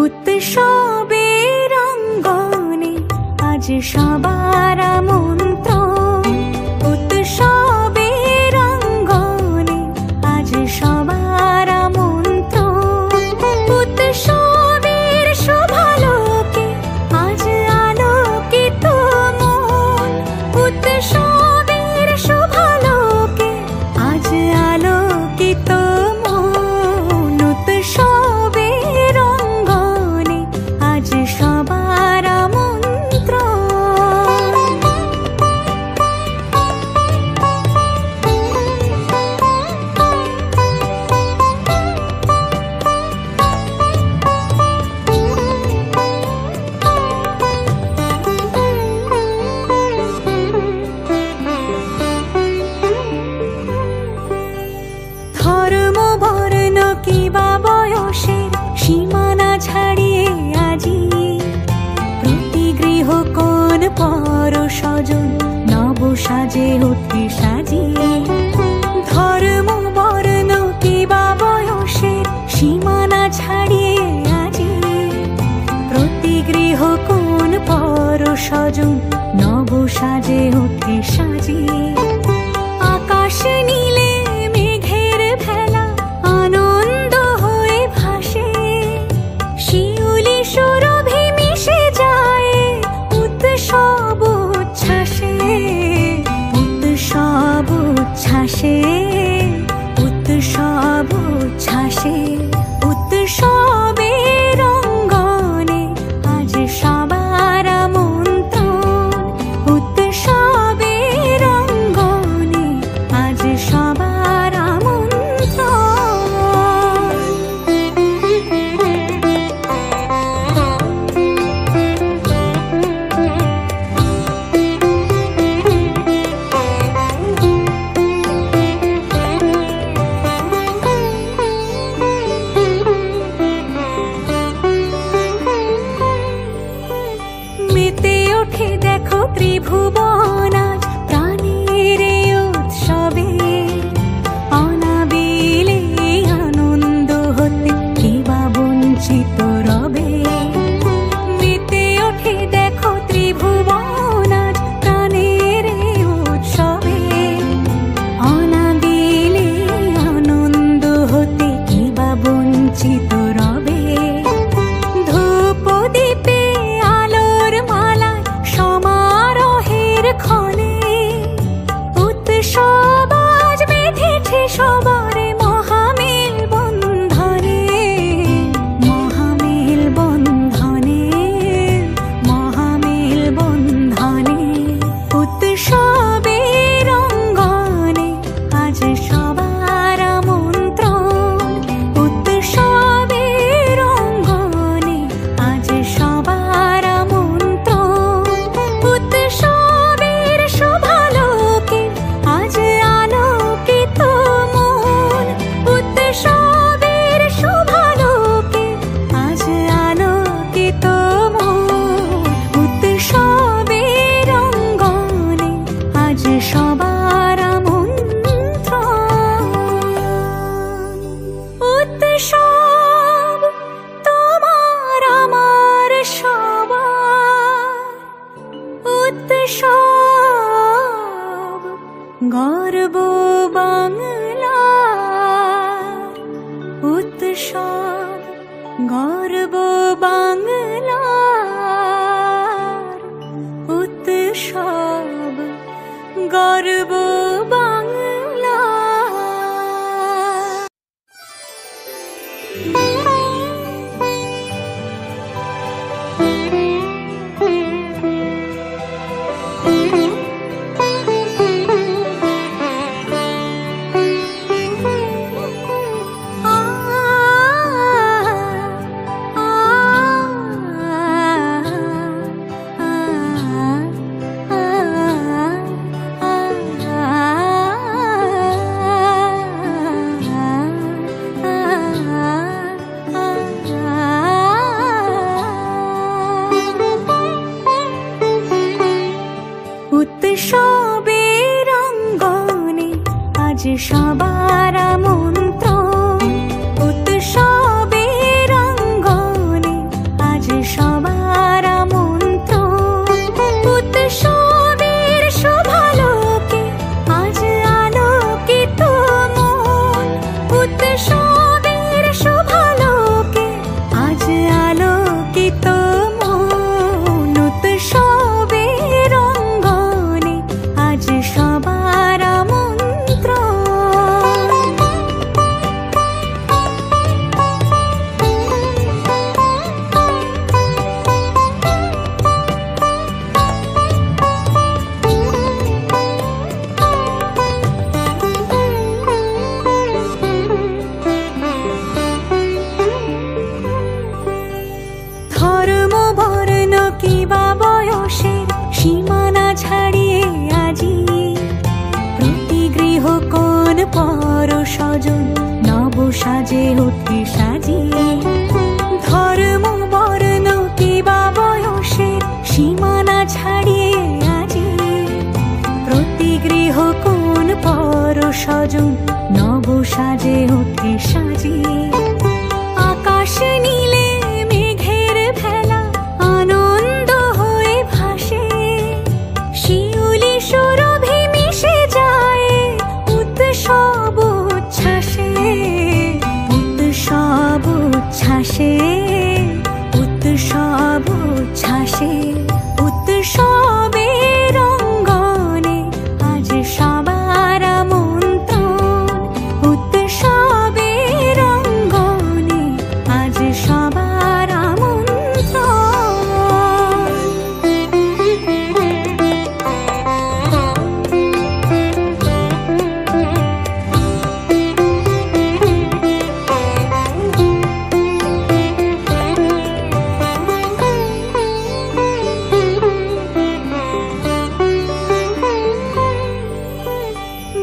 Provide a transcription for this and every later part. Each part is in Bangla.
উৎসবের অঙ্গনে আজ সবার আমন্ত্রণ, উৎসবের অঙ্গনে আজ সবার আমন্ত্রণ, উৎসবের শোভালোকে আজ আলোকিত মন, উৎসবের শোভালোকে আজ আলোকিত মন, উৎসবের অঙ্গনে আজ সবার আমন্ত্রণ। ধর্ম বর্ণ কিবা বয়সের সীমানা ছাড়িয়ে আজি প্রতি গৃহ কোন পর স্বজন নব সাজে ওঠে সাজিয়ে। ধর্ম বর্ণ কিবা বয়সের সীমানা ছাড়িয়ে আজি প্রতি গৃহ কোন পর স্বজন নব সাজে ওঠে সাজিয়ে। আকাশ নীলে মেঘের ভেলা আনন্দ হয়ে ভাসে, শিউলি সুরভি মিশে যায় উৎসব উচ্ছ্বাসে, উৎসব উচ্ছ্বাসে, উৎসব উচ্ছ্বাসে। উৎসবের অঙ্গনে আজ সবার আমন্ত্রণ, উৎসবের অঙ্গনে আজ সবার আমন্ত্রণ। মেতে ওঠে দেখো ত্রিভুবন আজ প্রাণের উৎসবে, অনাবিলে আনন্দ হতে কিবা বঞ্চিত রবে। মেতে ওঠে দেখো ত্রিভুবন আজ প্রাণের উৎসবে, অনাবিলে আনন্দ হতে কিবা বঞ্চিত রবে। ধূপ দীপে আলোর মালায় সমারোহের ক্ষণে উৎসব আজ বেঁধেছে সবার মহামেল বন্ধনে, মহামেল বন্ধনে, মহামেল বন্ধনে। উৎসবের অঙ্গনে আজ সবার আমন্ত্রণ, উৎসবের অঙ্গনে আজ সবার আমন্ত্রণ, উৎসবের শোভালোকে আজ আলোকিত মন, উৎসবের শোভালোকে আজ আলোকিত মন, উৎসবের অঙ্গনে আজ সবার আমন্ত্রণ। উৎসব তোমার আমার সবার, উৎসব গর্ব বাংলার, উৎসব গর্ব বাংলার, উৎসব গর্ব বাংলার। উৎসবের অঙ্গনে আজ সবার আমন্ত্রণ। উৎসবের অঙ্গনে আজ সবার আমন্ত্রণ। উৎসবের শোভালোকে আজ আলোকিত মন। উৎসবের শোভালোকে আজ আলোকিত মন। উৎসবের অঙ্গনে আজ সবার আমন্ত্রণ। ধর্ম বর্ণ কিবা বয়সের সীমানা ছাড়িয়ে আজি প্রতি গৃহ কোন পর স্বজন নব সাজে ওঠে সাজিয়ে। ধর্ম বর্ণ কিবা বয়সের সীমানা ছাড়িয়ে আজি প্রতি গৃহ কোন পর স্বজন নব সাজে ওঠে সাজিয়ে। আকাশ নীলে মেঘের ভেলা আনন্দ হয়ে ভাসে। শিউলি সুরভি মিশে যায় উৎসব উচ্ছ্বাসে। উৎসব উচ্ছ্বাসে। উৎসব উচ্ছ্বাসে। উৎসবের অঙ্গনে আজ সবার আমন্ত্রণ। উৎসবের অঙ্গনে আজ সবার আমন্ত্রণ।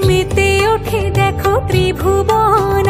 মেতে ওঠে দেখো ত্রিভুবন